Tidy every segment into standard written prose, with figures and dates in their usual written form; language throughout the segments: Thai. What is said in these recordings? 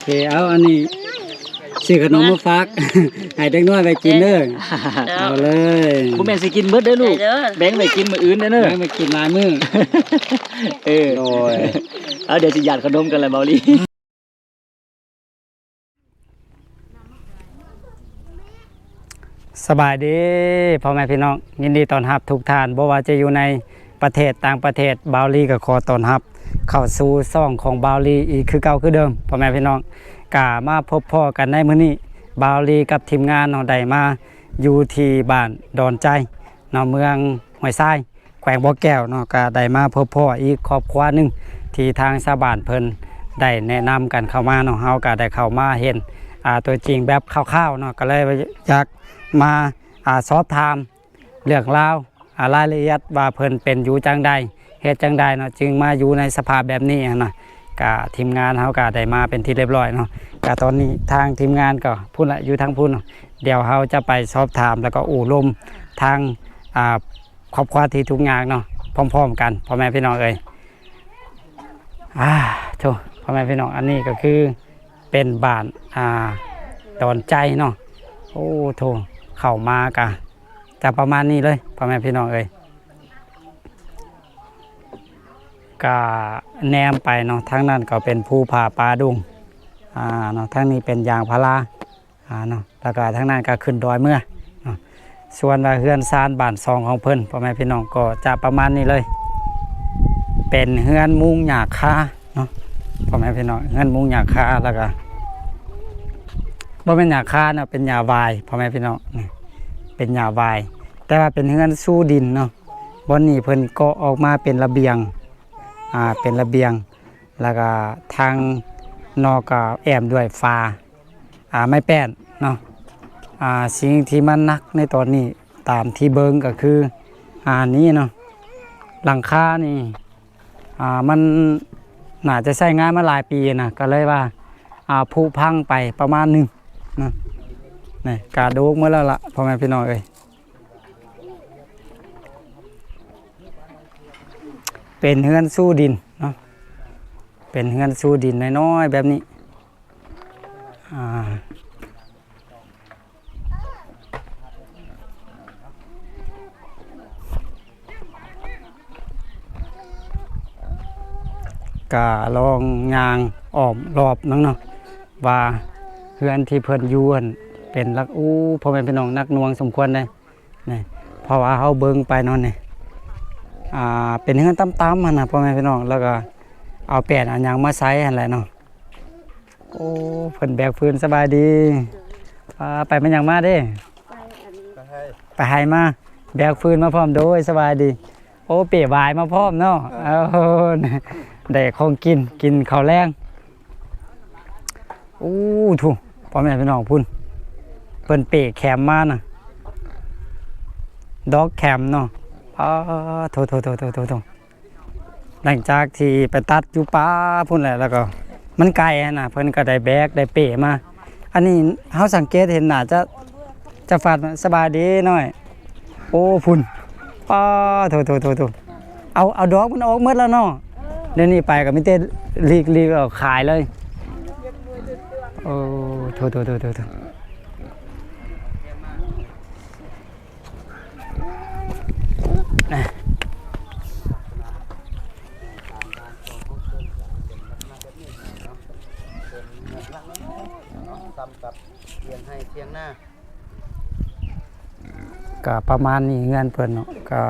โอเคเอาอันนี้ซื้อขนมมาฝาก ให้เด็กน้อยไปกินเด้อเอาเลยบ่แม่นสิกินเบิดเด้อลูกแบ่งไปกินมื้ออื่นเด้อเด้อไปกินหลายมื้อโดยเอาเดี๋ยวสิหยาดขนมกันเลยเบาลีสบายดีพ่อแม่พี่น้องยินดีต้อนรับทุกท่านบ่ว่าจะอยู่ในประเทศต่างประเทศบาวลีก็ขอต้อนรับเข้าสู่ช่องของบาวลีอีกคือเก่าคือเดิมพ่อแม่พี่น้องกะมาพบพ่อกันในมื้อนี้บาวลีกับทีมงานเนาะได้มาอยู่ที่บ้านดอนใจเนาะเมืองห้วยทรายแขวงบ่อแก้วเนาะก็ได้มาพบพ่ออีกครอบครัวนึงที่ทางชาวบ้านเพิ่นได้แนะนำกันเข้ามาเนาะเฮาก็ได้เข้ามาเห็นตัวจริงแบบคร่าวๆเนาะก็เลยอยากมาสอบถามเรื่องราวรายละเอียดว่าเพิ่นเป็นอยู่จังใดเฮ็ดจังใดเนาะจึงมาอยู่ในสภาพแบบนี้นะก็ทีมงานเฮาก็ได้มาเป็นที่เรียบร้อยเนาะก็ตอนนี้ทางทีมงานก็พุ่นละอยู่ทางพุ่นเนาะเดี๋ยวเฮาจะไปสอบถามแล้วก็อู้ลมทางครอบครัวที่ทุกอย่างเนาะพร้อมๆกันพ่อแม่พี่น้องเอ้ยโธ่พ่อแม่พี่น้องอันนี้ก็คือเป็นบ้านดอนใจเนาะโอ้โธ่เข้ามากะจะประมาณนี้เลยพ่อแม่พี่น้องเอ้ยก็แนมไปเนาะทั้งนั้นก็เป็นภูผาป่าดุงเนาะทั้งนี้เป็นยางพาราเนาะแล้วก็ทั้งนั้นก็ขึ้นดอยเมื่อเนาะส่วนว่าเฮือนซานบ้านซองของเพิ่นพ่อแม่พี่น้องก็จะประมาณนี้เลยเป็นเฮือนมุงหญ้าคาเนาะพ่อแม่พี่น้องเฮือนมุงหญ้าคาแล้วก็บ่เป็นหญ้าคาเนาะเป็นหญ้าวายพ่อแม่พี่น้องเป็นหญ้าวายแต่ว่าเป็นเฮือนสู้ดินเนาะบนนี้เพิ่นก็ออกมาเป็นระเบียงเป็นระเบียงแล้วก็ทางนอกก็แอมด้วยฟ้าไม้แป้นเนาะสิ่งที่มันนักในตอนนี้ตามที่เบิ่งก็คือนี้เนาะหลังคานี่มันน่าจะใช้งานมาหลายปีนะก็เลยว่าผุพังไปประมาณนึงนะนี่กาดูกเมื่อแล้วล่ะพ่อแม่พี่น้องเอ้ยเป็นเฮือนสู้ดินเนาะเป็นเฮือนสู้ดินน้อยๆแบบนี้กะลองยางอ้อมรอบนั่งเนาะว่าเฮือนที่เพิ่นอยู่เป็นลักพ่อแม่พี่น้องนักหน่วงสมควรเลยนี่เพราะว่าเฮาเบิ่งไปนอนนี่เป็นเฮือนต่ำๆนะพ่อแม่พี่น้องแล้วก็เอาแป้นอันหยังมาใส่หั่นแหละเนาะโอ้เพิ่นแบกพื้นสบายดีไปมันหยังมาเด้ไปให้มาแบกพื้นมาพร้อมโดยสบายดีโอ้เป๋วายมาพร้อมเนาะได้ของกินข้าวแรงโอ้ถูกพ่อแม่พี่น้องพุ่นเปิ้นเป๋แคมมาน่ะดอกแคมเนาะโถหลังจากที่ไปตัดอยู่ป่าพุ่นแหละแล้วก็มันไกลนะเพิ่นก็ได้แบกได้เป๋มาอันนี้เฮาสังเกตเห็นน่าจะฟาดสบายดีหน่อยโอ้พุ่นโถเอาดอกมันออกหมดแล้วเนาะเดี๋ยวนี้ไปก็มีแต่ลีกเอาขายเลยโอ้โถกับเทียงให้เทียงหน้าก็ประมาณนี้เฮือนเพิ่นเนาะก็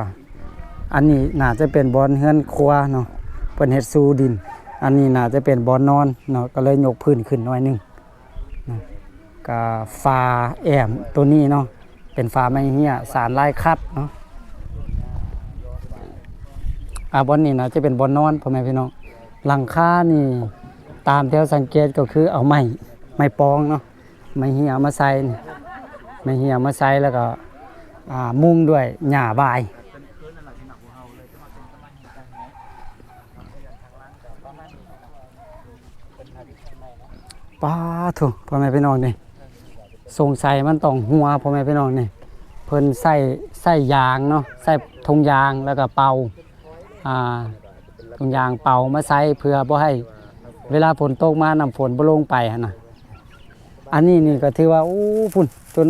อันนี้น่าจะเป็นบอนเฮือนครัวเนาะเพิ่นเฮ็ดสู่ดินอันนี้น่าจะเป็นบอนนอนเนาะก็เลยยกพื้นขึ้นหน่อยนึงก็ฟ้าแอมตัวนี้เนาะเป็นฟ้าไม้เหี้ยสารลายคัดเนาะบอนนี้น่าจะเป็นบอนนอนพ่อแม่พี่น้องหลังคานี่ตามที่เราสังเกตก็คือเอาไม้ปองเนาะไม้เหี้ยมาใส่ไม้เหี้ยมาใส่แล้วก็มุงด้วยหญ้าบายถูกพ่อแม่พี่น้องนี่สงสัยมันต้องหัวพ่อแม่พี่น้องนี่เพิ่นใส่ยางเนาะใส่ถุงยางแล้วก็เป่าถุงยางเป่ามาใส่เพื่อบ่ให้ เวลาฝนตกมาน้ำฝนบ่ลงไปหั่นน่ะอันนี้นี่ก็ถือว่าโอ้พุ่นจน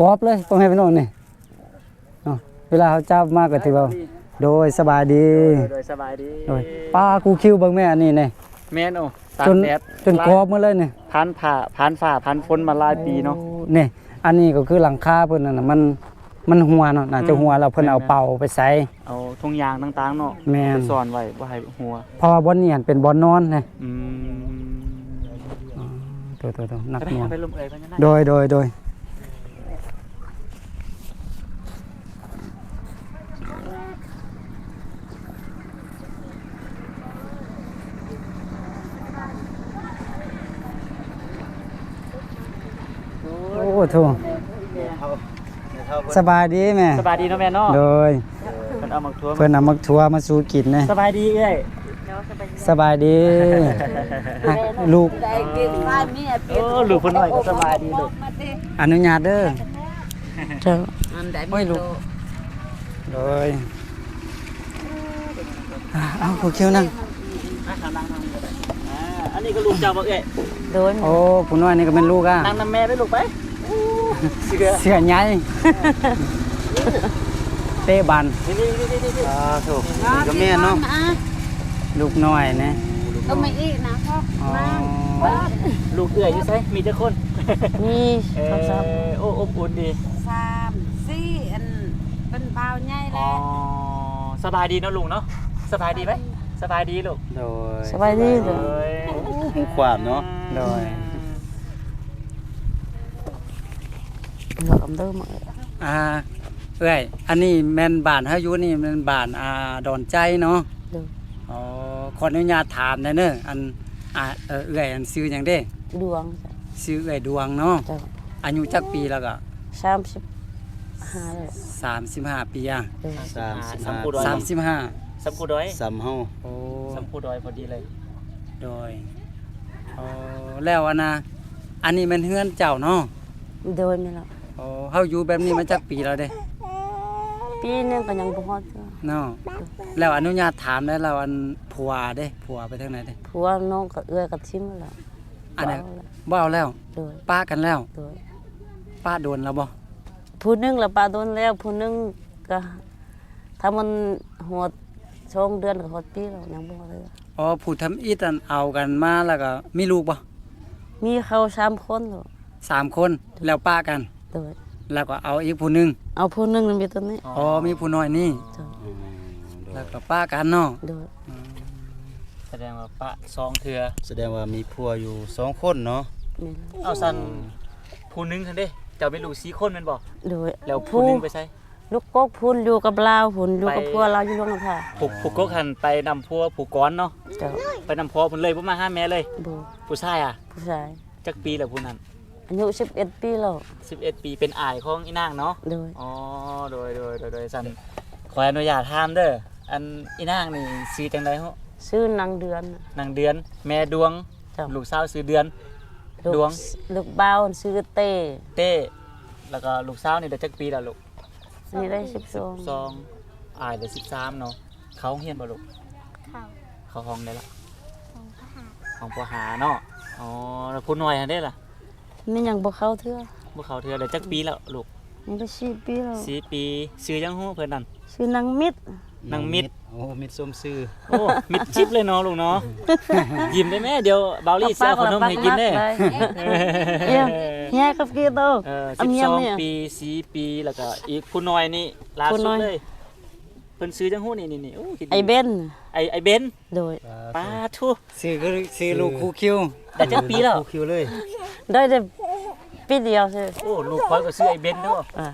กรอบเลยพ่อแม่พี่น้องนี่เนาะเวลาเขาจับมาก็ถือว่าโดยสบายดี โดยสบายดี โดยป้ากูคิวเบิ่งแม่อันนี้นี่ แม่นโอ้ตา จ ก น แดด จนกรอบหมดเลยนี่ ผ่านผ่าผ่านฝนมาหลายปีเนาะ โอ้นี่อันนี้ก็คือหลังคาเพิ่นนั่นน่ะมันหัวเนาะน่าจะหัวแล้วเพิ่นเอาเป่าไปใส่ เอาทุ่งยางต่างๆเนาะ แม่น ไปซ่อนไว้บ่ให้หัว เพราะว่าบ่อนนี้หั่นเป็นบ่อนนอนนะ อืม ตัวนัก ไป หน่วง ไปลมเอ่ยไปนั่น โดยโอ้โถสบายดีแม่ สบายดีเนาะแม่เนาะ โดย เพิ่นเอามาทัวร์ เพิ่นเอามักทัวมาสู่กินนะ สบายดีเอ้ย สบายดีฮะลูก ได้กินข้าวเมีย โอ้ลูกเพิ่นน้อยก็สบายดีลูก อนุญาตเด้อเจ้า อันใด โอ้ยลูก โดยเอาผู้คิวนั่ง นั่งนั่งก็ได้อันนี้ก็ลูกเจ้าบ่เอ้ย โดน โอ้ผู้น้อยนี่ก็เป็นลูกอ่ะ นั่งนำแม่ไปลูกไปเสือ เสียใหญ่เตะบัน นี่ถูก ก็แม่เนาะลูกน้อยนะ ก็ไม่อีกนะพ่อ อ๋อ ลูกเอื้อยอยู่ไสมีจักคน มี โอ้อบอุ่นดี 3 4อันเป็นเบาใหญ่ อ๋อ แล้ว สบายดีเนาะลุงเนาะสบายดีไหมสบายดีลูก โดย สบายดีเด้อ หูความเนาะโดย หลอกเด้อมา เอ้ยอันนี้แม่นบ้านเฮาอยู่นี่แม่นบ้านดอนใจเนาะ เด้อ อ๋อขออนุญาตถามได้เด้ออันเอ้ยอันซื้อหยังเด้ ดวง ซื้อเอ้ยดวงเนาะ จ้ะ อายุจักปีแล้วก็ 35เลย 35 ปีอ่ะ เด้อ สัมปูดอย 35 สัมปูดอย สำเฮา โอ้ สัมปูดอยพอดีเลย โดยอ๋อแล้วอันนี้แมันเฮือนเจ้าเนาะ โดนนี่ล่ะ อ๋อเฮาอยู่แบบนี้มาจักปีแล้วเด้ ปีนึงก็ยังบ่ฮอดจ้ะ เนาะแล้วอนุญาตถามได้แล้วอันผัวเด้ผัวไปทางไหนเด้ ผัวน้องก็เอื้อกับทิมแล้ว อันนั้นบ่เอาแล้ว โดย ป้ากันแล้ว โดย ป้าโดนแล้วบ่ ผู้หนึงละปาโดนแล้วผู้หนึงก็ถ้ามันหัวช่องเดือนก็ฮอดปีแล้วยังบ่เลย อ๋อผู้ทำอิฐอันเอากันมาแล้วก็มีลูกบ่ มีเขา3คนแล้ว 3 คนแล้วป้ากัน โดย แล้วก็เอาอีกผู้หนึง เอาผู้หนึงนั่นมีตัวนี้ อ๋อมีผู้น้อยนี่ จ้ะ แล้วก็ป้ากันเนาะ โดย แสดงว่าปะซองเถื่อ แสดงว่ามีผัวอยู่2คนเนาะ นี่ล่ะ เอาสันผู้หนึงทันเด้เจ้าเป็นลูก4คนแม่นบ่ โดย แล้วผู้หนึงไปใช้ ลูกกกพุ่นอยู่กับลาวพุ่นอยู่กับพัวเราอยู่โรงผ้า ผูกกกหันไปนำพัวผูกก้อนเนาะ เจ้า ไปนำพัวเพิ่นเลยบ่มาหาแม่เลย บ่ ผู้ชายอ่ะ ผู้ชาย จักปีแล้วผู้นั้น อายุ11 ปีแล้ว 11 ปีเป็นอายของอีนางเนาะ โดย อ๋อโดยสันขออนุญาตถามเด้ออันอีนางนี่ชื่อจังได๋ฮะ ชื่อนางเดือน นางเดือนแม่ดวง เจ้า ลูกสาวชื่อเดือน ดวง ลูกบ่าวชื่อเต้ เต้แล้วก็ลูกสาวนี่ได้จักปีแล้วลูก นี่ได้ 12อายได้13เนาะเขาเฮียนบ่ลูกเขาห้องได้ละห้องปหาเนาะอ๋อแล้วผู้น้อยหันเด้ล่ะ 12นี่ยังบ่เข้าเทื่อ บ่เขาเทื่อได้จักปีแล้วลูก ยังได้4ปีแล้ว 4ปีชื่อยังฮู้เพิ่นนั่น ชื่อนางมิตร นางมิตร โอ้มิตรส้มซื่อ โอ้มิดชิปเลยเนาะลูกเนาะ ยิ้มได้ไหมเดี๋ยวเบาลี่เสียขนมให้กินเด้ เยี่ยมเฮียกับพี่โต 12 ปี4ปีแล้วก็อีกผู้น้อยนี่ล่า ผู้ สุ น้ ด อย เลยเพิ่นซื้อจังฮู้นี่โอ้คิดดี ไอ้เบน ไอ้เบน โดย ป้าทุ ซื้อลูกคู่คิว ได้จักปีแล้ว คู่คิวเลย ได้แต่ปีเดียวซื่อ โอ้ลูกคอยก็ซื้อไอ้เบนเด้อ อ่า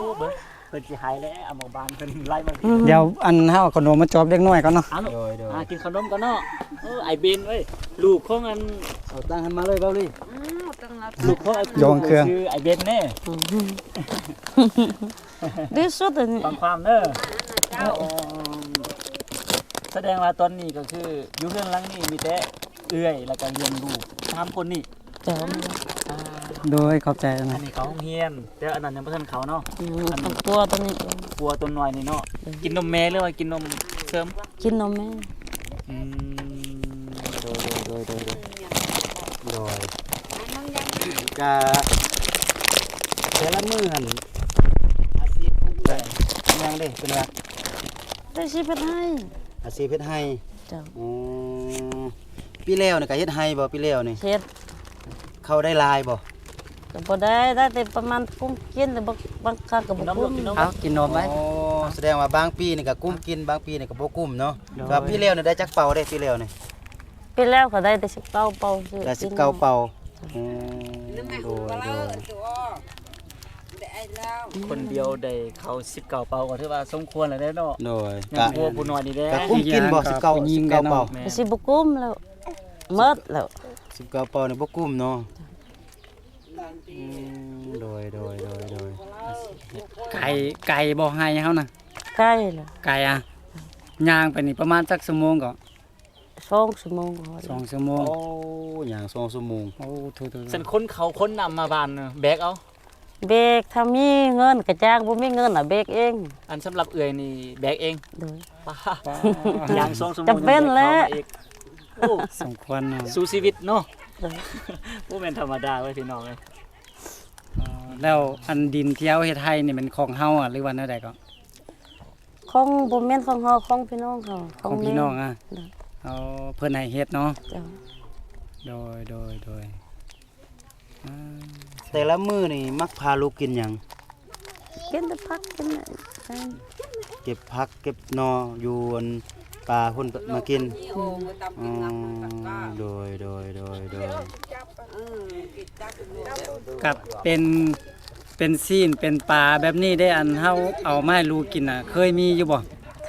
โอ้เบิ่งเพิ่นสิหายแล้วเอาหมู่บ้านเพิ่นไล่มา เดี๋ยวอันเฮาเอาขนมมาจอบเด็กน้อยก่อนเนาะ เอาลูก โดย กินขนมกันเนาะไอ้เบนเว้ยลูกของอัน เอาตั้งหันมาเลยเบาลี่ ลูกของไอ้ โยงเครื่อง ชื่อไอ้เบนแน่ ดีสุดอันนี้ ฟังความเด้อแสดงว่าตอนนี้ก็คืออยู่เรื่องหลังนี่มีแต่เอื้อยแล้วก็เรียนลูก3คนนี่ เจ้า โดยขอบใจนะ อันนี้เขาโรงเรียนแต่อันนั้นยังบ่ทันเขาเนาะ ทั้งตัวตัวนี้ กลัวตัวน้อยนี่เนาะกินนมแม่หรือว่ากินนมเสริม กินนมแม่ โดย ดยก็แต่ละมื้อหั่นอาชีพของผู้ใดยังเด้เป็นว่า ได้สิเพิ่นให้ อาชีพเฮ็ดไร่ เจ้า อ๋อปีแล้วนี่ก็เฮ็ดไร่บ่ปีแล้วนี่ เฮ็ด เข้าได้หลายบ่ ก็บ่ได้แต่ประมาณกุ้งกินแต่บางครั้งก็บ่กุ้ม เอากินนมไหม อ๋อแสดงว่าบางปีนี่ก็กุ้มกินบางปีนี่ก็บ่กุ้มเนาะว่าปีแล้วนี่ได้จักเป่าได้ปีแล้วนี่ ไปแล้วก็ได้แต่19เป่าซื้อ ได้19เป่าอืมโดย คนเดียวได้เขา19เป่าก็ถือว่าสมควรแล้วเนาะ โดย ยังบัวผู้น้อยนี่แหละ ก็กุ้มกินบ่19เป่า แม่ ก็สิบ่กุ้มแล้วหมดแล้ว 19เป่านี่บ่กุ้มเนาะโดย ไก่บ่ให้เฮานะ ใกล้แล้ว ไก่อ่ะย่างไปนี่ประมาณสักชั่วโมงก็ 2ชั่วโมงพอ 2ชั่วโมง โอ้อย่าง2ชั่วโมง โอ้ถูก ฉันคนเขาคนนำมาบ้านน่ะแบกเอา เบรกถ้ามีเงินก็จ้างบ่มีเงินน่ะเบรกเอง อันสำหรับเอื้อยนี่แบกเอง โดย ป้าอย่าง2ชั่วโมง จำเป็นแล้ว โอ้ สมควรเนาะ สู้ชีวิตเนาะ โดย บ่แม่นธรรมดาเว้ยพี่น้องเอ้ย แล้วอันดินที่เฮาเฮ็ดให้นี่มันของเฮาอ่ะหรือว่าแนวใดก็ ของบ่แม่นของเฮาของพี่น้องเขา ของพี่น้องอ่ะ โดย เอาเพิ่นให้เฮ็ดเนาะ เจ้า โดยอ่า แต่ละมื้อนี่มักพาลูกกินหยัง กินแต่ผักกิน เก็บผักเก็บหนออยู่อันป่าเพิ่นมากินอ๋อโดย กับเป็นซีนเป็นปลาแบบนี้ได้อันเฮาเอามาให้ลูกกินน่ะ เคยมีอยู่บ่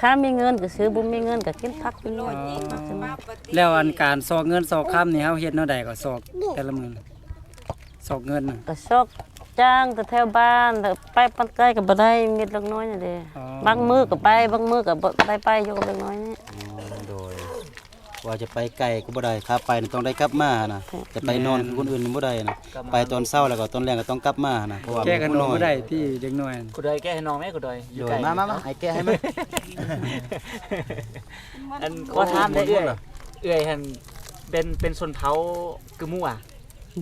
ถ้ามีเงินก็ซื้อบ่มีเงินก็กินผักกินน้อยผักกินน้อย แล้วอันการซอกเงินซอกค้ำนี่เฮาเฮ็ดแนวใดก็ซอกแต่ละมื้อน่ะซอกเงินน่ะ ก็ซอกจ้างแต่แถวบ้านแต่ไปปันไกลก็บ่ได้เม็ดเล็กน้อยนี่เด้ อ๋อ บางมื้อก็ไปบางมื้อก็บ่ได้ไปอยู่กับเล็กน้อยนี่ โดยว่าจะไปไกลก็บ่ได้ครับไปนี่ต้องได้กลับมานะจะไปนอนคือคนอื่นนี่บ่ได้นะไปตอนเช้าแล้วก็ตอนแรงก็ต้องกลับมานะเพราะว่า แก้กัน ผู้ น น้ ม อย บ่ได้ที่เด็กน้อย กูดอยแก้ให้น้องแม่กูดอยอยู่ โด ไกล ยมาให้แก้ให้มั้ย อันขอถามได้เอื้อยหั่นเป็นชนเผ่ากึมู่อ่ะ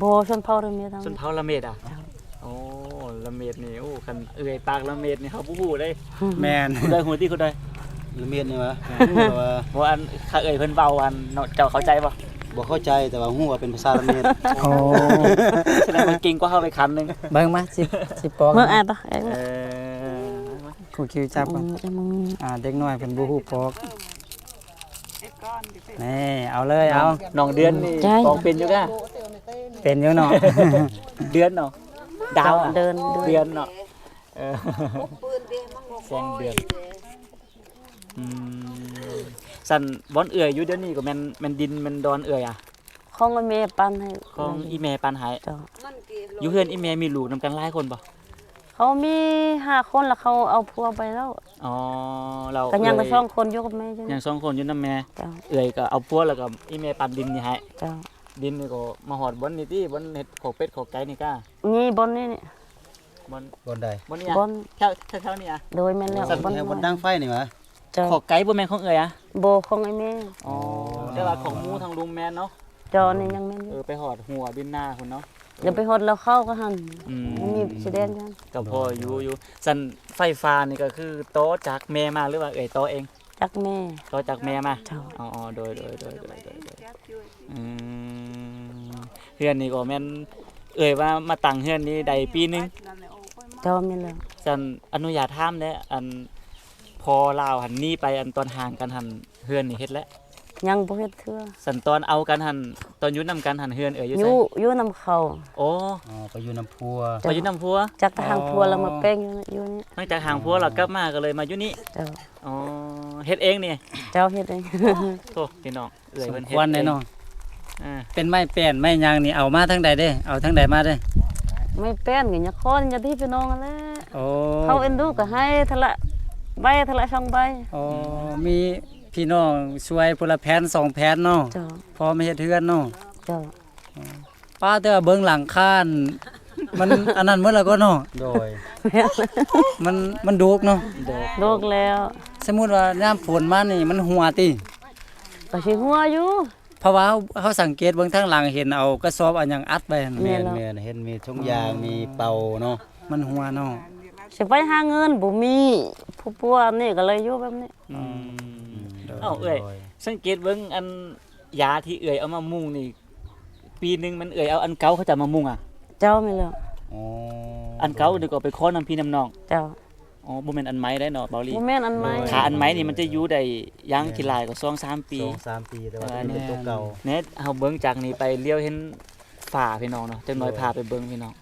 บ่ชนเผ่าเด้อแม่ทั้ง ชนเผ่าละเมดอ่ะโอ้ละเมดนี่โอ้คันเอื้อยปากละเมดนี่เขาบ่ฮู้เลย แม่น กูดอยฮู้ติกูดอย ละเมียดนี่วะว่า บ่อันถ้าเอื้อยเพิ่นเว้าอันเนาะเจ้าเข้าใจบ่ บ่เข้าใจแต่ว่าฮู้ว่าเป็นภาษาละเมียด โอ้ แสดงว่าเก่งกว่าเฮาไปคันหนึง เบิ่งมาสิปอก เมื่ออ่านปะ เออ ครูคิวจับก่อน มึง เด็กน้อยเพิ่นบ่ฮู้ปอกนี่เอาเลยเอา น้องเดือนนี่ปองเป็นอยู่กะ เป็นอยู่เนาะ เดือนเนาะดาวอะ เดิน เดือนเนาะเออแสงเดือนอืมสั่นบ่อนเอื้อยอยู่เดี๋ยวนี้ก็แม่นดินแม่นดอนเอื้อยอ่ะ ของแม่ปันให้ ของอีแม่ปันใหาย เจ้า อยู่เฮือนอีแม่มีลูกนำกันหลายคนบ่ เขามี5คนแล้วเขาเอาผัวไปแล้ว อ๋อเรา ก็ยังก็ เอื้ 2คนอยู่กับแม่จ้ะ ยัง2คนอยู่นำแม่ เจ้า เอื้อยก็เอาพัวแล้วก็อีแม่ปันดินนี่ให้ เจ้า ดินนี่ก็มาหอดบ่อนนี่ติบ่อนเฮ็ดขอกเป็ดขอกไก่นี่ก้า นี่บนนี่นี่ บ่อน บนใด บ่อนนี่อะ บน แถวๆนี่อะ โดยแม่นแล้ว สัตว์ บน แถวบนดังไฟนี่วะ เจ้า ขอกไก่บ่แม่นของเอื้อยอะ โบของไอ้แม่ อ๋อแต่ว่าของหมูทางลุงแม่นเนาะ จอนี่ยังแม่นอ เอยู่ อไปหอดหัวดินหน้าพุ่นเนาะ เดี๋ยวไปหดแล้วเข้าก็หัน อืม มันมีสีแดงกัน ก็พออยู่สันไฟฟ้านี่ก็คือโต๊ะจากแม่มาหรือว่าเอ่ยโต๊ะเอง จักแม่ โต๊ะจากแม่มา เจ้า อ๋อโดยอืมเฮือนนี่ก็แม่นเอ่ยว่ามาตั้งเฮือนนี้ได้ปีหนึง เจ้าแม่นแล้ว สันอนุญาตถามเด้อันพอลาวหันนี่ไปอันตอนห่างกันหันเฮือนนี่เฮ็ดแล้ว ยังบ่เฮ็ดเทื่อ สันตอนเอากันหันตอนอยู่นํกันหันเฮือนเอ่ยอยู่ อ ไส ยู่นำเขา โอ้ อ๋อไปอยู่น้ำพัว ไปอยู่นํพัว จักทางพัวแล้วมาแป้งอยู่นี่ หลังจากห่างพัวเรากลับมาก็เลยมาอยู่นี่ เจ้า อ๋อเฮ็ดเองนี่ เจ้าเฮ็ดเอง โตพี่น้องเอื้อย สม เพิ่น ค เฮ็ด วร เอ แน่ ง เนาะ อ่า เป็นไม้แป้นไม้ยางนี่เอามาทั้งใดเด้เอาทั้งใดมาเด้ ไม่แป้นก็อย่าคอนอย่าที่พี่น้องนั่นแหละ โอ้ เขาเอ็นดูก็ให้ทะละใบทะละช่องใบ โอ้มีพี่น้องช่วยพุ่นละแผ่น2แผ่นเนาะ เจ้า พอไม่เฮ็ดเฮือนเนาะ เจ้า ป้าแต่ว่าเบิ่งหลังคานมันอันนั้นหมดแล้วก็เนาะ โดย มันดุกเนาะ โลกแล้ว สมมุติว่ายามฝนมานี่มันหัวติ ก็สิหัวอยู่ ไผ ราะว่าเขาสังเกตเบิ่งทางหลังเห็นเอากระสอบอันหยังอัดไว้นั่น แม่ แม่นเห็นมีทุ่งยางมีเป่าเนาะ มันหัวเนาะ สิไปหาเงินบ่มีผู้ปัวนี่ก็เลยอยู่แบบนี้ อืม โดย เอ้าเอ้ยสังเกตเบิ่งอันยาที่เอ้ยเอามามุงนี่ปีหนึงมันเอ้ยเอาอันเก่าเขาจะมามุงอ่ะ เจ้าไม่แล้ว อ๋อ อันเก่านี่ก็ไปขอน้ำพี่น้ำน้อง เจ้า อ๋อบ่แม่นอันไม้ได้เนาะเบาหลี บ่แม่นอันใหม่ ถ้าอันไม้นี่มันจะอยู่ได้ยังกี่ลายก็2-3 ปี 2-3 ปีแต่ว่าอันนี้เป็นตัวเก่า เน็ตเฮาเบิ่งจากนี้ไปเลี้ยวเห็นฝ่าพี่น้องเนาะจังน้อยพาไปเบิ่งพี่น้อง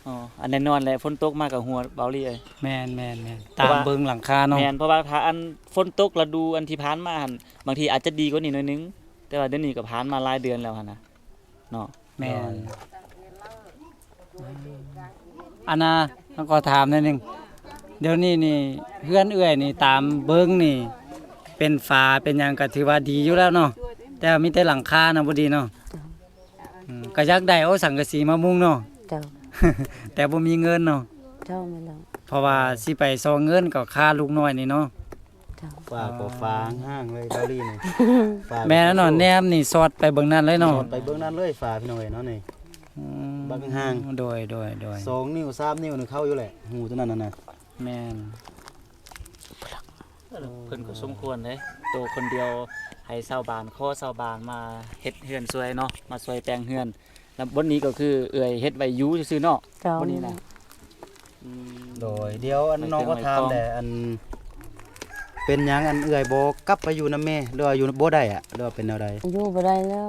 อ๋ออันแน่นอนแหละฝนตกมากับหัวเบาหลีเอ้ย แม่นตามเบิ่งหลังคาเนาะ แม่นเพราะว่าถ้าอันฝนตกฤดูอันที่ผ่านมาหั่นบางทีอาจจะดีกว่านี้หน่อยนึงแต่ว่าเดี๋ยวนี้ก็ผ่านมาหลายเดือนแล้วหั่นนะเนาะ แม่นอันน่ะต้องขอถามหนิดนึงเดี๋ยวนี้นี่เพื่อนเอื้อยนี่ตามเบิ่งนี่เป็นฟ้าเป็นหยังก็ถือว่าดีอยู่แล้วเนาะแต่ว่ามีแต่หลังคานะบ่ดีเนาะก็อยากได้เอาสังกะสีมามุงเนาะ เจ้า แต่บ่มีเงินเนาะ เจ้าไม่แล้ว เพราะว่าสิไปซองเงินก็ค่าลูกน้อยนี่เนาะ เจ้า ฟ้าก็ฟ้าห้างเลยเบาลี่นี่ฟ้า แม่นเนาะแนมนี่สอดไปเบิ่งนั่นเลยเนาะ ไปเบิ่งนั่นเลยฟ้าพี่น้อยเนาะนี่ บางห้าง โดย 2 นิ้ว 3 นิ้วนึงเข้าอยู่แหละหูตัวนั้นน่ะนะ แม่น เพิ่นก็สมควรเด้โตคนเดียวให้ชาวบ้านขอชาวบ้านมาเฮ็ดเฮือนช่วยเนาะมาช่วยแปลงเฮือนแล้วบนนี้ก็คือเอื้อยเฮ็ดไว้อยู่ซื่อๆเนาะ เจ้า บนนี้นะอืม โดยเดี๋ยวอันน้องก็ถามแต่อันเป็นหยังอันเอื้อยบ่กลับไปอยู่นำแม่หรือว่าอยู่บ่ได้อะหรือว่าเป็นแนวใด อยู่บ่ได้แล้ว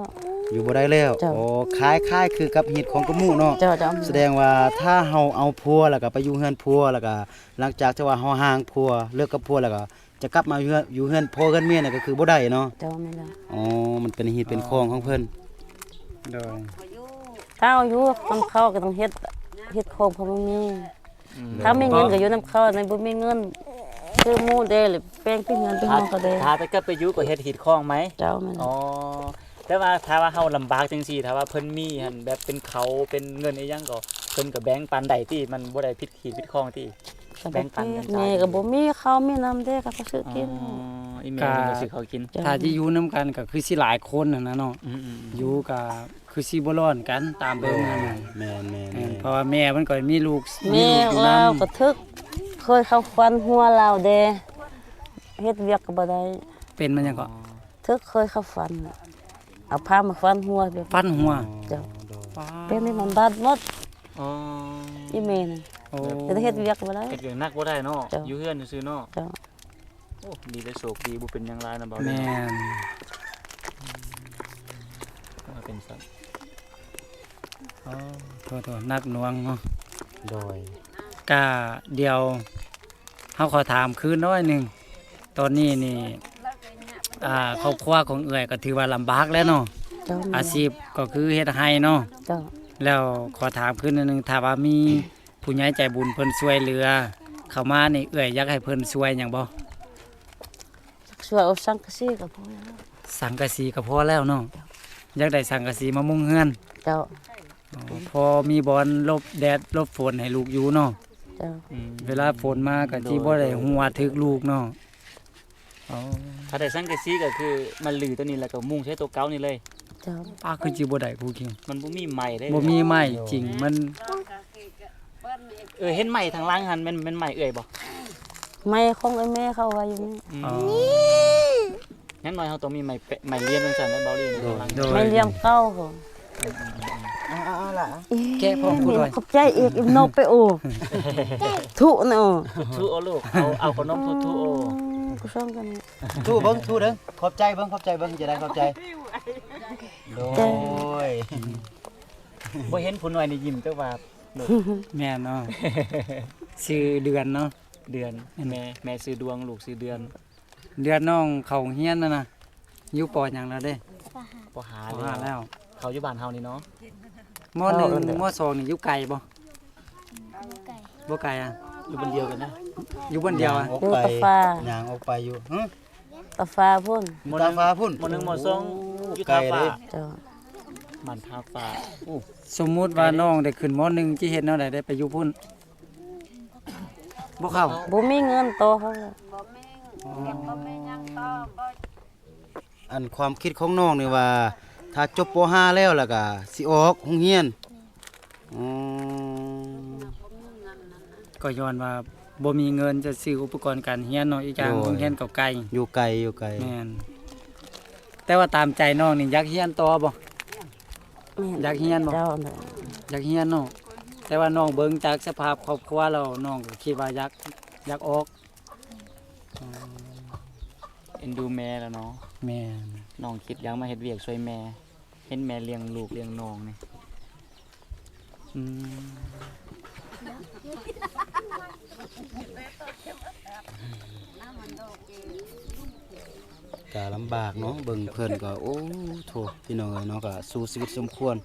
อยู่บ่ได้แล้ว เจ้า โอ้คล้ายคือกับฮีตของกระหมู่เนาะ เจ้าเจ้า แสดงว่าถ้าเฮาเอาผัวแล้วก็ไปอยู่เฮือนผัวแล้วก็หลังจากที่ว่าเฮาห่างผัวเลิกกับผัวแล้วก็จะกลับมาอยู่เฮือนพ่อเฮือนเมียน่ะก็คือบ่ได้เนาะ เจ้าไม่แล้ว อ๋อมันเป็นฮีตเป็นคองของเพิ่น โดย ถ้าเอาอยู่นํเขาก็ต้องเฮ็ดของเพราะบ่มี อืม ถ้ามีเงินก็อยู่นํเขาในบ่มีเงินซื้อหมูเด้หรือแป้งที่เงินที่ห้องก็ได้ ถ้าจะกลับไปอยู่ก็เฮ็ดหีดคล้องไหม เจ้าไม่แล้ อ๋ ว อแต่ว่าถ้าว่าเฮาลำบากจังซี่ถ้าว่าเพิ่นมีหั่นแบบเป็นเขาเป็นเงินอีหยังก็เพิ่นก็แบ่งปันได้ที่มันบ่ได้ผิดขีดผิดคล้องที่ แบ่งปันกัน แม่ก็บ่มีข้าวมีน้ำเด้ก็ไปซื้อ อ๋อ กิน อีเมลนี่ก็สิเขากิน จ้ะ ถ้าที่อยู่นํกันก็คือสิหลายคนน่ะนะเนาะ อืม อยู่ก็คือสิบ่ร้อนกันตามเบิ่งนั่นน่ะ แม่น เพราะว่าแม่มันก็มีลูก แม่ อยู่ เรา นำ ก็ทึกเคยเข้าฟันหัวเราเด้เฮ็ดเวียกก็บ่ได้ เป็นมันหยังก็ ทึกเคยเข้าฟันเอาผ้ามาฟันหัวแบบ ฟันหัว เจ้า ป้า เป็นนี่มันบาดหมด อ๋อ อีแม่น่ะ โอ้ จะเฮ็ดเวียกก็บ่ได้ เฮ็ดอย่างนักบ่ได้เนาะ จ้ะ อยู่เฮือนซื่อๆเนาะ เจ้า โอ้ดีได้โชคดีบ่เป็นหยังหลายนะเบา แม่น ก็เป็นสัตว์ โอ้โทษนักหน่วงเนาะ โดย ก็เดี๋ยวเฮาขอถามคืนน้อยหนึงตอนนี้นี่ครอบครัวของเอื้อยก็ถือว่าลำบากแล้วเนาะ เจ้า อาชีพก็คือเฮ็ดไร่เนาะ เจ้า แล้วขอถามคืนนึงถ้าว่ามีผู้ใหญ่ใจบุญเพิ่นช่วยเหลือ เข้ามานี่เอื้อยอยากให้เพิ่นช่วยหยังบ่ ช่วยเอาสังกะสีก็พอแล้ว สังกะสีก็พอแล้วเนาะอยากได้สังกะสีมามุงเฮือน เจ้า พอมีบอลหลบแดดหลบฝนให้ลูกอยู่เนาะ เจ้า เวลาฝนมาก็สิบ่ได้หัวถึกลูกเนาะอ๋อ ถ้าได้สังกะสีก็คือมันลือตัวนี้แล้วก็มุ่งใช้ตัวเก่านี่เลย เจ้า ป้าคือสิบ่ได้ครูคิง มันบ่มีใหม่ได้ บ่มีไม้จริงมัน เห็นใหม่ทางล่างหันมันใหม่เอ่ยบ่ ไม่ของไอ้แม่เขาว่าอยู่นี่ อ๋อ งั้นหน่อยเฮาต้องมีใหม่ใหม่เรียนจังซั่นนะเบาลีนี่ทางล่าง โดย ไม่เลี้ยงเก้าเขา เอาล่ะ แกะพร้อมกูด้วย ขอบใจอีกอีกนกไปโอ้ทุเนาะ ทุโอลูกเอาขนมทุโอ กูชอบกันนี่ ทูเบิ่งทูเด้อขอบใจเบิ่งจะได้ขอบใจโดย บ่เห็นผู้น้อยนี่ยิ้มแต่ว่าลูก แม่นเนาะชื่อเดือนเนาะ เดือนแม่ซื้อดวงลูกซื้อเดือน เดือนน้องเข้าเรียนน่ะนะอยู่ปอหยังแล้วเด้ บ่หา ปอห้าแล้ว เขาอยู่บ้านเฮานี่เนาะ ม.1 ม.2 นี่อยู่ไกลบ่บ่ไกลอ่ะ อยู่บ้านเดียวกันนะ อยู่บนเดียวอ่ะ ออกไปย่างออกไปอยู่หึ ตาฟ้าพุ่น ตาฟ้าพุ่น มหนึ่งมสองอยู่ ไกล ท่าฟ้า เด้ เจ้า มันท่าฟ้าโอ้ สมมุติว่าน้องได้ขึ้นม.1สิเฮ็ดแนวใดได้ไปอยู่พุ่นบ่เข้า บ่มีเงินโตเขาเลย อันความคิดของน้องนี่ว่า ถ้าจบป .5 แล้วล่ะก็สิออกโรงเรียนอ๋อ ก็ย้อนว่าบ่มีเงินจะซื้ออุปกรณ์การเรียนเนาะอีกอย่างโรงเรียนก็ไกล อยู่ไกลอยู่ไกล แม่นแต่ว่าตามใจน้องนี่อยากเรียนต่อบ่ อยากเรียนบ่ เจ้าน่ะ อยากเรียนเนาะแต่ว่าน้องเบิ่งจากสภาพครอบครัวแล้วน้องก็คิดว่าอยากออก เอ็นดูแม่แล้วเนาะ แม่น น้องคิดอยากมาเฮ็ดเวียกช่วยแม่ เห็นแม่เลี้ยงลูกเลี้ยงน้องนี่ อืม ก็ลำบากเนาะเบิ่งเพิ่นก็โอ้โถพี่น้องเอ้ยเนาะก็สู้ชีวิตสมควร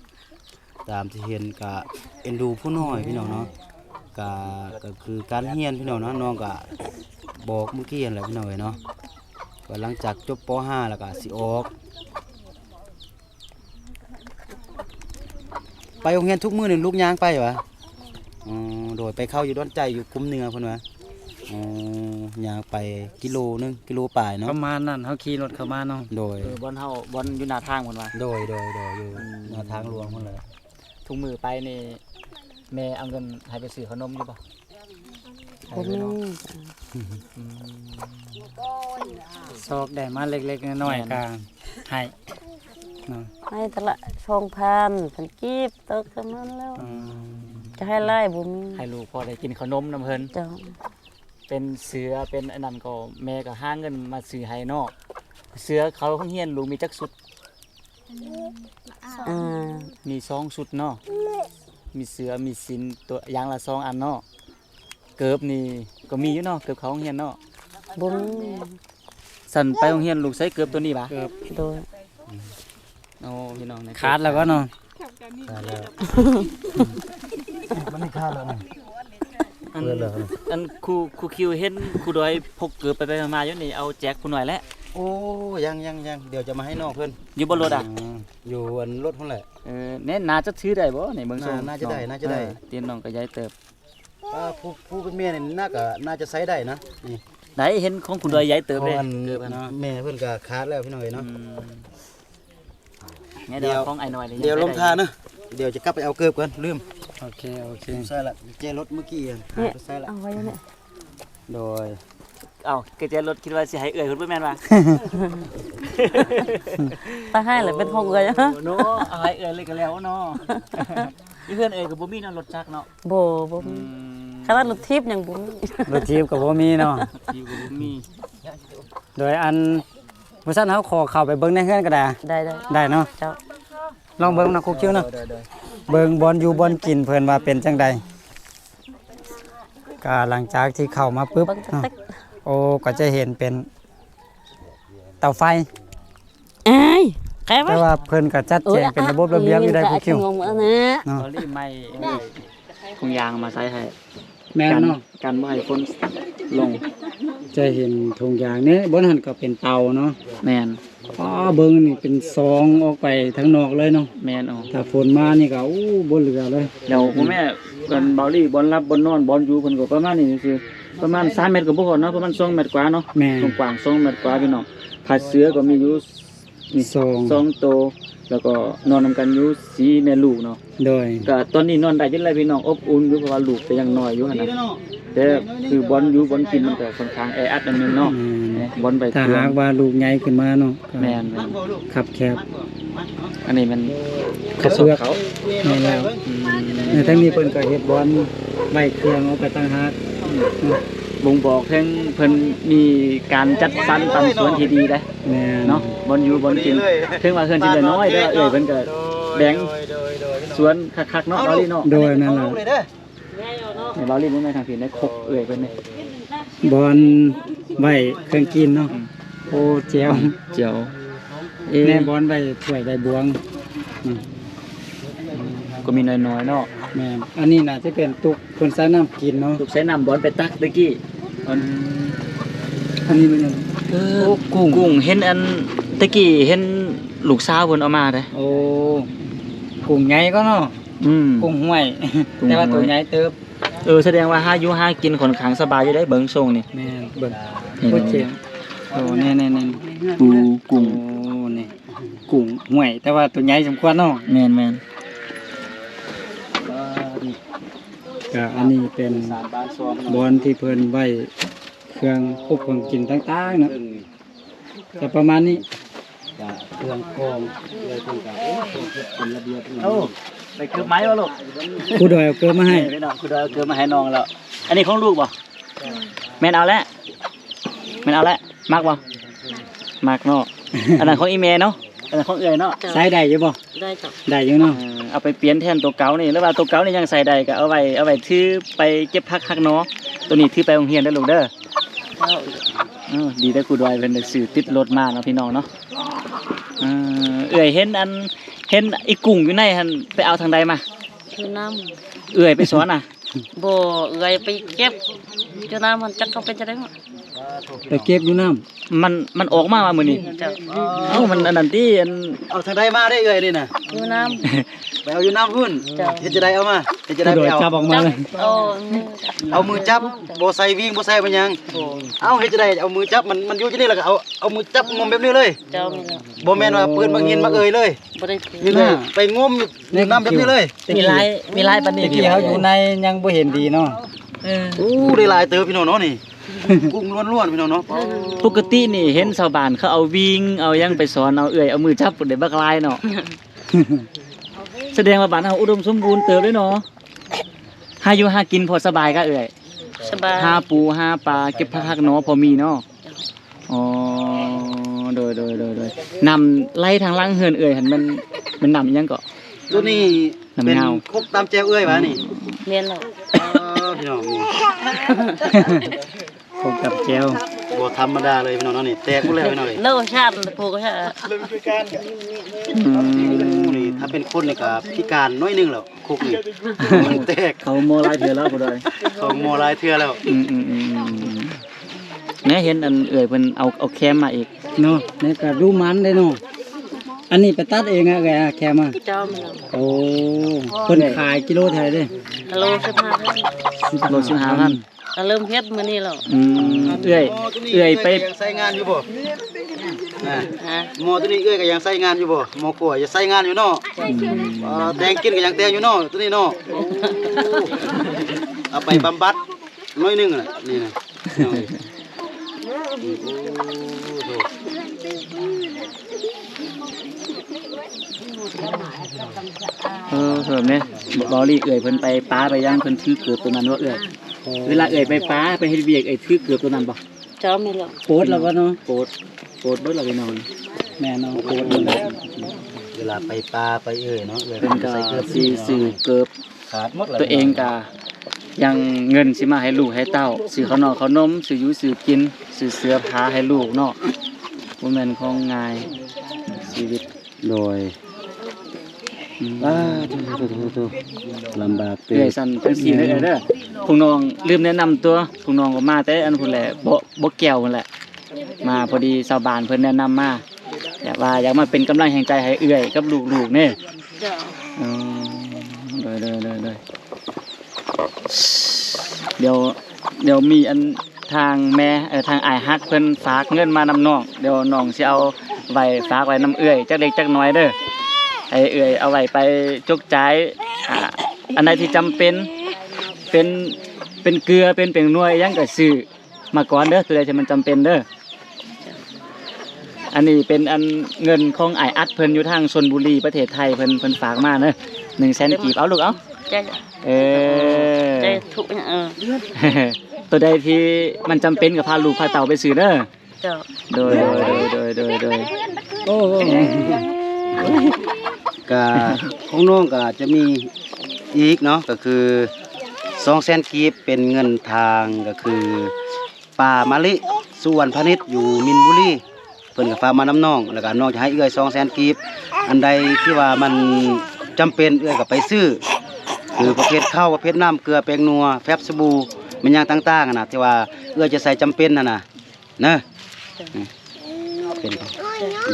ตามที่เห็นก็เอ็นดูผู้น้อยพี่น้องเนาะก็คือการเรียนพี่น้องเนาะน้องก็บอกเมื่อกี้นั่นแหละพี่น้องเอ้ยเนาะก็หลังจากจบป .5 แล้วก็สิออก ไปโรงเรียนทุกมื้อนี่ลูกย่างไปวะอ๋อโดยไปเข้าอยู่ดอนใจอยู่คุ้มเหนือเพิ่นว่าอ๋อย่างไปกิโลนึงกิโลปลายเนาะ ประมาณนั้นเฮาขี่รถเข้ามาเนาะ โดย บอลเฮาบอลอยู่หน้าทางพุ่นว่า โดยอยู่หน้าทางหลวงพุ่นแหละ ทุกมื้อไปนี่แม่เอาเงินให้ไปซื้อขนมอยู่บ่ บ่มี ซอกได้มาเล็กๆน้อยๆก็ให้เนาะ ให้แตละ2,000เพิ่นกีบตกกันนั้นแล้ว อืม จะให้ไล่บ่มี ให้ลูกพอได้กินขนมนํเพิ่น เจ้า เป็นเสือเป็นอันนั้นก็แม่ก็หาเงินมาซื้อให้เนาะเสือเขาโรงเรียนลูกมีจักสุด อ่า มี2ชุดเนาะมีเสือมีสินตัวอย่างละ2อันเนาะเกิบนี่ก็มีอยู่เนาะเกิบเขาโรงเรียนเนาะ บ่มี สั่นไปโรงเรียนลูกใช้เกิบตัวนี้บ่ เกือบ โดย โอ้พี่น้อง ขาดแล้วก็เนาะ ขาดแล้วมันไม่ขาดแล้วนะ อัน เปิดแล้ว อันครูคิวเห็นครูดอยพกเกิบไปมาอยู่นี่เอาแจกผู้หน่อยแล้ว โอ้ยังเดี๋ยวจะมาให้น้องเพิ่น อยู่บนรถอ่ะ อยู่อันรถพุ่นแหละ แน่น่าจะถือได้บ่ในเมือง น่าจะได้น่าจะได้ เตียนน้องก็ยายเติบ ผู้เป็นแม่นี่น่าจะใช้ได้นะนี่ ได้เห็นของครูดอยยายเติบ เพ เล ราะ ย อัน เกิบเนาะ แม่เพิ่นก็ขาดแล้วพี่น้อยเนาะ งั้นเดี๋ยวของไอ้หน่อย เดี๋ยวลงทานนะเดี๋ยวจะกลับไปเอาเกิบกันลืม โอเค ใส่ละแจรถเมื่อกี้อ่ะ เนี่ย ใส่ละ เอาไว้เนี่ย โดย เอ้าเกจรถคิดว่าสิให้เอื้อยเพิ่นบ่แม่นว่า ถ้าให้แล้วเป็นของเอ้ย โน้เอาให้เอื้อยเลยก็แล้วเนาะนี่เพื่อนเอื้อยก็บ่มีเนาะรถจักรเนาะ บ่มีขนาดรถทิพย์ยังบ่มี รถทีบก็บ่มีเนาะ ที่ก็บ่มี โดยอันบ่ซั่นเฮาขอเข้าไปเบิ่งในเฮือนก็ได้ ได้ ได้เนาะ เจ้า ลองเบิ่งนะครูคิวเนาะ เด้อ เบิ่งบอลอยู่บอลกินเพิ่นว่าเป็นจังใดก็หลังจากที่เข้ามาปึ๊บ เบิ่งจัก เนาะ ตึก โอ้ก็จะเห็นเป็นเตาไฟ เอ้ยแกไว้ แต่ว่าเพิ่นก็จัดแจงเป็นระบบระเบียบอยู่ได้ครูคิว งงอันนี้ เนาะ ๆเอารีไม้ถุงยางมาใส่ให้ แม่นเนาะ กันบ่ให้คนลง จะเห็นถุงยางนี้บนหันก็เป็นเตาเนาะ แม่น อ๋อเบิ่งนี่เป็นซองออกไปทางนอกเลยเนาะ แม่นเอา ถ้าฝนมานี่ก็อู้บ่เหลือเลย เดี๋ยวพ่อแม่กันเบาลี่บอลรับบอลนอนบอลอยู่เพิ่นก็ประมาณนี้คือประมาณ3เมตรก็บ่พอเนาะประมาณ2เมตรกว่าเนาะ แม่ กว้างๆ2เมตรกว่าพี่น้องผ้าเสือก็มีอยู่นี่ ซอง 2ตัวแล้วก็นอนนำกันอยู่4แม่ลูกเนาะ โดย ก็ตอนนี้นอนได้จังไดพี่น้องอบอุ่นอยู่เพราะว่าลูกก็ยังน้อยอยู่หั่นน่ะแต่คือบอลอยู่บอลกินมันก็ค่อนข้างแออัดอันนึงเนาะบอลใบ ถ้า เกลือ หากว่าลูกใหญ่ขึ้นมาเนาะก็ แม่น ขับแคบ อันนี้มัน กระเสือก เขา แม่นแล้วในทั้งนี้เพิ่นก็เฮ็ดบอลไว้เครื่องเอาไปตั้งหากเนาะ บ่งบอกถึงเพิ่นมีการจัดสรรปันส่วนที่ดีเด้ แม่น เนาะบอลอยู่บอลกินถึงว่าเพิ่นสิได้น้อยเด้อเอ้ยเพิ่นก็แบ่งสวนคักๆเนาะบาลีเนาะ โดยนั่นล่ะ ในบาลีบ่แม่นทางผิดได้ครบเอ้ยเพิ่นนี่ บอลไว้เครื่องกินเนาะโอ้แจ๋ว เจียว แม่บอลไว้ถ้วยไว้บวงอืม ก็มีน้อยๆเนาะ แม่นอันนี้น่าจะเป็นตุกเพิ่นใส่น้ำกินเนาะ ถูกใช้น้ำบอลไปตักตะกี้มัน อันนี้มันยัง กุ้งเห็นอันตะกี้เห็นลูกสาวเพิ่นเอามาเด้ โอ้กุ้งใหญ่ก็เนาะ กุ้งห้วย กุ้งห้วย แต่ว่าตัวใหญ่เติบ แสดงว่าหาอยู่หากินค่อนข้างสบายอยู่ได้เบิ่งทรงนี่ แม่นเบิ่ง เห็น โคตรเจ๋งโอ้แน่ๆ ปูกุ้ง ๆโอ้ กุ้งห่วย แต่ว่าตัวใหญ่สมควรเนาะ แม่น ก็อันนี้เป็น สารบ้านซอง บอนที่เพิ่นไว้เครื่องควบคุมกินต่างๆเนาะแต่ประมาณนี้ ก็เครื่องกรองเลยเพิ่นก็โอ้โหเป็นระเบียบ ๆโอ้ไปเกือบไม้บ่ลูก ผู้ดอยเอาเกลือมาให้ พี่น้องคุณเอาเกลือมาให้น้องแล้ว อันนี้ของลูกบ่แม่นเอาแล้วแม่นเอาแล้วมักบ่มักเนาะ อันนั้นของอีเมเนาะ อันนั้นของเอื้อยเนาะ ใช้ได้อยู่บ่ ได้จ้ะ ได้อยู่เนาะ เอาไปเปลี่ยนแทนตัวเก่านี่แล้วว่าตัวเก่านี่ยังใส่ได้ก็เอาไว้ถือไปเก็บผักคักเนาะ ตัวนี้ถือไปโรงเรียนได้อลูกเด้อ เจ้า ดีได้อครูดอยเพิ่นได้ซื้อติดรถมาเนาะพี่น้องเนาะเอื้อยเห็นอีกุ้งอยู่ในหั่นไปเอาทางใดมา อยู่น้ เอื้อยไปสอนน่ะ ำบ่เอ้ยไปเก็บอยู่น้ำมันจักเขาเป็นจะได้มั้ง ไปเก็บอยู่น้ำ มันออกมาว่ามื้อนี้ เจ้า เอ้ามันอันนั้นที่อัน เอาทางใดมาได้เอ่ยนี่น่ะ อยู่น้ ไปเอาอยู่น้ำพุ่น จ้ะ เฮ็ดจะได้เอามาเฮ็ดจะได้ ผู้ด ไป อย เอา จับออก ำ มา จัก เลย เอามือจ้ะ เอามือจับบ่ใส่วิ่งบ่ใส่มันหยังเฮ็ดจะได้เอามือจับมันอยู่ที่นี่แล้วก็เอามือจับงมแบบนี้เลย เจ้ามีแล้ว บ่แม่นว่าปืนมายินมาเอ่ยเลย บ่ได้ถือ นี่เลยไปงมอยู่ในน้ำแบบนี้เลย มีลายปานนี้ ตะกี้เขาอยู่ในยังบ่เห็นดีเนาะ อู้ได้หลายเติบพี่น้องเนาะนี่ กุ้งล้วนๆพี่น้องเนาะ ปกตินี่เห็นชาวบ้านเขาเอาวิ่งเอาหยังไปสอนเอาเอื้อยเอามือจับได้บักลายเนาะ แสดงว่าบ้านเฮาอุดมสมบูรณ์เติบเลยเนาะหาอยู่หากินพอสบายก็เอื้อย สบาย หาปูหาปลาเก็บผักๆเนาะพอมีเนาะอ๋อโดยนำไล่ทางล่างเฮือนเอื้อยหั่นมันนำอิหยังก็ ตัวนี้เป็นคกตามแจวเอ้ยหวะนี่ เมียนแล้ว พี่น้องนี่ พบกับแก้ว บ่ธรรมดาเลยพี่น้องเนาะนี่แตกหมดแล้วพี่น้องนี่ เลิกชาติผูกก็ชาติ นี่ถ้าเป็นคนนี่ก็พิการน้อยหนึงแล้วคุกนี่มันแตก เขาโมหลายเทื่อแล้วบ่ได้ ของโมหลายเทื่อแล้ว แม่เห็นอันเอื้อยเพิ่นเอาแคมมาอีก เนาะนี่ก็ดูมันได้เนาะอันนี้ไปตัดเองอะแกแค่มา เจ้ามีแล้ว โอ้เพิ่นขายกิโลเท่าไหร่เด้ ฮัลโหล15 โล15,000 ก็เริ่มเฮ็ดมื้อนี้แล้ว เอื้อยไป ใส่งานอยู่บ่น่ะ ฮะ หมอตัวนี้เอ้ยก็ยังใส่งานอยู่บ่หมอกลัวจะใส่งานอยู่เนาะแตงกินก็ยังแตงอยู่เนาะตัวนี้เนาะเอาไปบำบัดน้อยหนึงน่ะนี่น่ะเพิ่นเนี่ยบ่รีเอื้อยเพิ่นไปป้าไปย่างเพิ่นถือเกือบตัวนั้นว่าเอื้อยเวลาเอื้อยไปป้าไปเฮ็ดเวียกถือเกือบตัวนั้นบ่ เจ้ามีแล้ว โพสต์แล้วก็เนาะ โปรดเบิดแล้วพี่น้อง แม่เนาะโพสต์แล้ว เวลาไปปลาไปเอ้ยเนาะเอ้ย เพิ่นก็ ใส่เกลือ สิซื้อเกือบ ขาดหมดแล้ว ตัวเองก็ยังเงินสิมาให้ลูกให้เต้าซื้อข้าวนอกข้าวนมซื้ออยู่ซื้อกินซื้อเสื้อผ้าให้ลูกเนาะบ่แม่นของง่ายชีวิต โดยทุลำบากเต็ เอ้ยสั่นจังซี่เด้อเด้อพวกน้องลืมแนะนำตัวพวกน้องก็มาแต่อันพุ่นแหละบ่แก้วพุ่นแหละมาพอดีชาวบ้านเพิ่นแนะนำมาอยากมาเป็นกำลังแห่งใจให้เอื้อยกับลูกๆนี่ เจ้า อืมเด้อเดี๋ยวมีอันทางแม่ทางอ้ายฮักเพิ่นฝากเงินมานำน้องเดี๋ยวน้องสิเอาไว้ฝากไว้นำเอื้อยจักเล็กจักน้อยเด้อให้เอื้อยเอาไว้ไปจกจ่ายอันใดที่จำเป็นเป็นเกลือเป็นเปียงนวยหยังก็ซื้อมาก่อนเด้อตัวใดที่มันจำเป็นเด้ออันนี้เป็นอันเงินของอ้ายอัดเพิ่นอยู่ทางชลบุรีประเทศไทยเพิ่นฝากมาเด้อ100,000กีบเอาลูกเอา เจ้า เ เจ้าทุกอย่างตัวใดที่มันจำเป็นกับพาลูกพาเต่าไปซื้อเด้อ เจ้า โดย โอ้โห ก็ของน้องก็จะมีอีกเนาะก็คือ200,000กีบเป็นเงินทางก็คือป่ามะลิสุวรรณพาณิชย์อยู่มินบุรีเพิ่นก็ฝากมาน้ำน้องแล้วก็น้องจะให้เอื้อย200,000กีบอันใดที่ว่ามันจำเป็นเอื้อยก็ไปซื้อคือประเภทข้าวประเภทน้ำเกลือแป้งนัวแฟบสบู่มันอย่างต่างๆนะที่ว่าเอื้อยจะใส่จำเป็นน่ะนะเนอะเป็น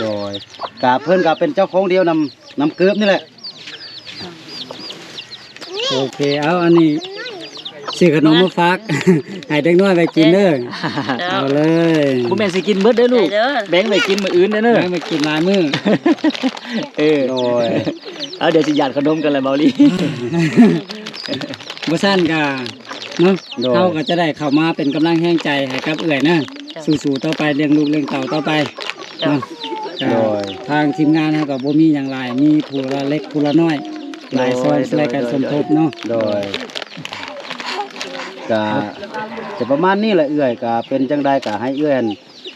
โดยกะเพิ่นก็เป็นเจ้าของเดียวนำเกลือบนี่แหละ โอเคเอาอันนี้ ซื้อขนมมาฝาก ให้เด็กน้อยไปกินเด้อเอาเลย บ่แม่นสิกินเบิดเด้อลูก เด้อ แบ่งไปกินมื้ออื่นเด้อเด้อ ให้ไปกินหลายมื้อ เออ โดย เอาเดี๋ยวสิหยาดขนมกันแล้วเบาลี่ บ่ซั่นก็เนาะ โดย เขาก็จะได้เข้ามาเป็นกำลังแห่งใจให้กับเอื้อยนะสู้ๆต่อไปเลี้ยงลูกเลี้ยงเต่าต่อไปเนาะ โดย ทางทีมงานเขาก็บ่มีหยังหลายมีผู้ละเล็กผู้ละน้อยหลายซอยช่วยกันสมทบเนาะ โดยก็จะประมาณนี้แหละเอื้อยก็เป็นจังใดก็ให้เอื้อย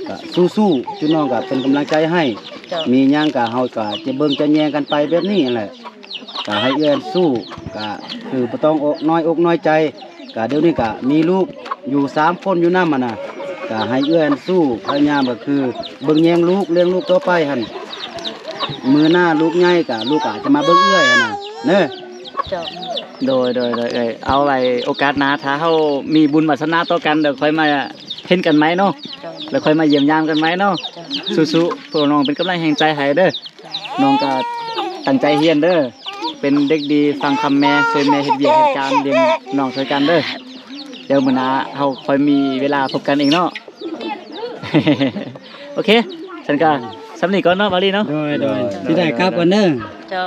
ก็สู้ๆพี่น้องก็เป็นกำลังใจให้ มีหยังก็เฮาก็จะเบิ่งจะแยงกันไปแบบนี้แหละก็ให้เอื้อยสู้ก็คือบ่ต้องอกน้อยอกน้อยใจก็เดี๋ยวนี้ก็มีลูกอยู่3คนอยู่นำน่ะก็ให้เอื้อยสู้พยายามก็คือเบิ่งแยงลูกเลี้ยงลูกต่อไปหั่นมือหน้าลูกใหญ่ก็ลูกก็จะมาเบิ่งเอื้อยหั่นน่ะเด้อ เจ้า โดยเอ้ยเอาไว้โอกาสหน้าถ้าเฮามีบุญวาสนาต่อกันเดี๋ยวค่อยมาเห็นกันไหมเนาะ เจ้า แล้วค่อยมาเยี่ยมยามกันไหมเนาะ เจ้า สู้ๆพวกน้องเป็นกำลังแห่งใจให้เด้อน้องก็ตั้งใจเรียนเด้อเป็นเด็กดีฟังคำแม่ช่วยแม่เฮ็ดเวียกเฮ็ดการเลี้ยงน้องช่วยกันเด้อเดี๋ยวมื้อหน้าเฮาค่อยมีเวลาพบกันเองเนาะ โอเคฉันก็สำนีก่อนเนาะบาลีเนาะ โดยที่ได้ครับกันเด้อ เจ้า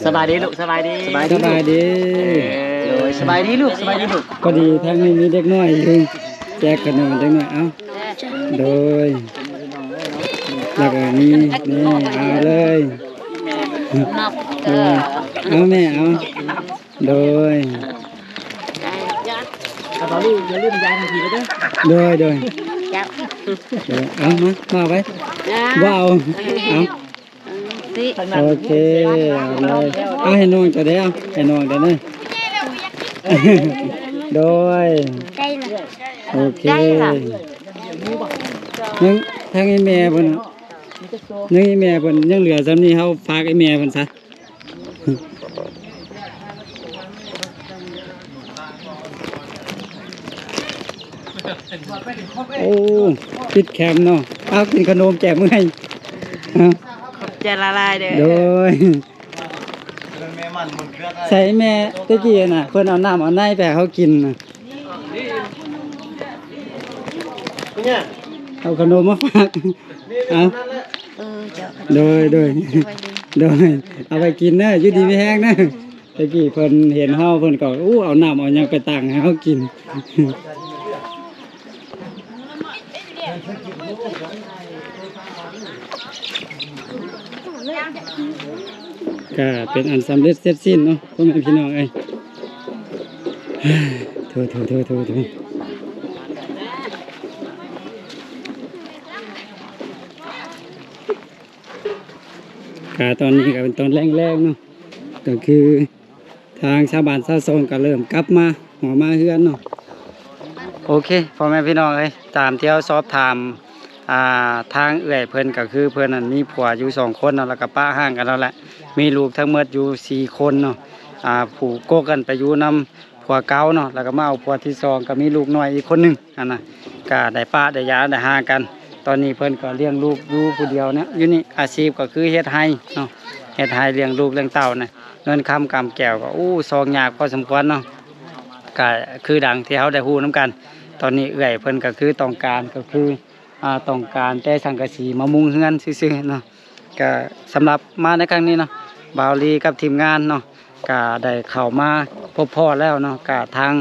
สบายดีลูกสบายดี สบายดี โดยสบายดีลูกสบายดีลูก พอดีทางนี้มีเด็กน้อยอยู่แจกขนมเด็กน้อยเอ้าโดยแล้วก็นี่เอาเลย นับ โดยเอาแม่เอาโดย บาลีอย่าลืมยายทันทีเด้อ โดย เจ้า เอามาไว้ว้าวเอา สิ โอเคเอาเลยเอาให้น้องจะได้เอาให้น้องเดี๋ยวนี้ โดย ได้ละ โอเคยังทางไอ้แม่เพิ่นน่ะยังไอ้แม่เพิ่นยังเหลือซ้ำนี้เฮาฝากไอ้แม่เพิ่นซะโอ้ปิดแคมป์เนาะเอากินขนมแจกมื้อให้เอา จะละลายเด้อ โดยใส่แม่ตะกี้น่ะเพิ่นเอาน้ำเอาในไปให้เขากินน่ะเอาขนมมาฝากเอา เจ้า โดยเอาไปกินเด้ออยู่ดีมีแห้งเด้อตะกี้เพิ่นเห็นเฮาเพิ่นก็อู้เอาน้ำเอาหยังไปตั้งให้เฮากินก็เป็นอันสำเร็จเสร็จสิ้นเนาะพ่อแม่พี่น้องเอ้ยโถก็ตอนนี้ก็เป็นตอนแรงๆเนาะก็คือทางชาวบ้านชาวซองก็เริ่มกลับมาหอมาเฮือนเนาะโอเคพ่อแม่พี่น้องเอ้ยตามที่เราสอบถามทางเอื้อยเพิ่นก็คือเพิ่นนั้นมีผัวอยู่2คนเนาะแล้วก็ป้าห่างกันแล้วแหละมีลูกทั้งหมดอยู่4คนเนาะผู้โกกันไปอยู่นำผัวเก่าเนาะแล้วก็มาเอาผัวที่2ก็มีลูกน้อยอีกคนหนึงอันน่ะก็ได้ป้าได้ยาได้ห่างกันตอนนี้เพิ่นก็เลี้ยงลูกอยู่ผู้เดียวเนี่ยอยู่นี่อาชีพก็คือเฮ็ดไร่เนาะเฮ็ดไร่เลี้ยงลูกเลี้ยงเต้าน่ะเงินคำกำแก้วก็ซองยากพอสมควรเนาะก็คือดังที่เฮาได้ฮู้นํกันตอนนี้เอื้อยเพิ่นก็คือต้องการก็คือต้องการแต่สังกะสีมามุงเฮือนซื่อๆเนาะก็สำหรับมาในครั้งนี้เนาะบ่าวลีกับทีมงานเนาะก็ได้เข้ามาพบพ่อแล้วเนาะก็ทาง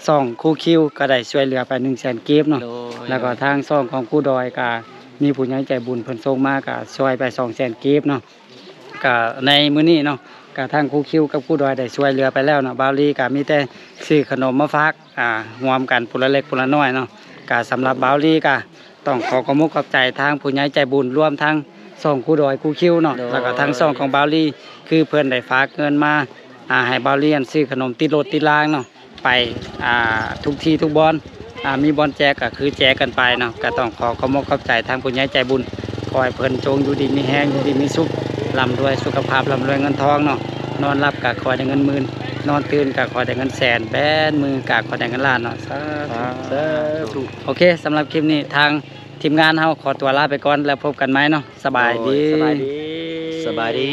ซ่องครูคิวก็ได้ช่วยเหลือไป100,000กีบเนาะแล้วก็ทางซ่องของครูดอยก็มีผู้ใหญ่ใจบุญเพิ่นส่งมาก็ช่วยไป200,000กีบเนาะก็ในมื้อนี้เนาะก็ทางครูคิวกับครูดอยได้ช่วยเหลือไปแล้วเนาะบ่าวลีก็มีแต่ซื้อขนมมาฝากรวมกันผู้ละเล็กผู้ละน้อยเนาะก็สำหรับบ่าวลีก็ต้องขอขอบคุณขอบใจทางผู้ใหญ่ใจบุญรวมทั้งซ่องครูดอยครูคิวเนาะแล้วก็ทางซ่องของบ่าวลีคือเพิ่นได้ฝากเงินมาให้บ่าวลีซื้อขนมติดรถติดรางเนาะไปทุกที่ทุกบอนมีบอนแจกก็คือแจกกันไปเนาะก็ต้องขอขอบคุณขอบใจทางผู้ใหญ่ใจบุญขอให้เพิ่นจงอยู่ดีมีแรงอยู่ดีมีสุขร่ำรวยสุขภาพร่ำรวยเงินทองเนาะนอนหลับก็ขอได้เงินหมื่นนอนตื่นก็ขอได้เงินแสนแบนมือก็ขอได้เงินล้านเนาะสาธุโอเคสำหรับคลิปนี้ทางทีมงานเฮาขอตัวลาไปก่อนแล้วพบกันไหมเนาะสบายดี สบายดี สบายดี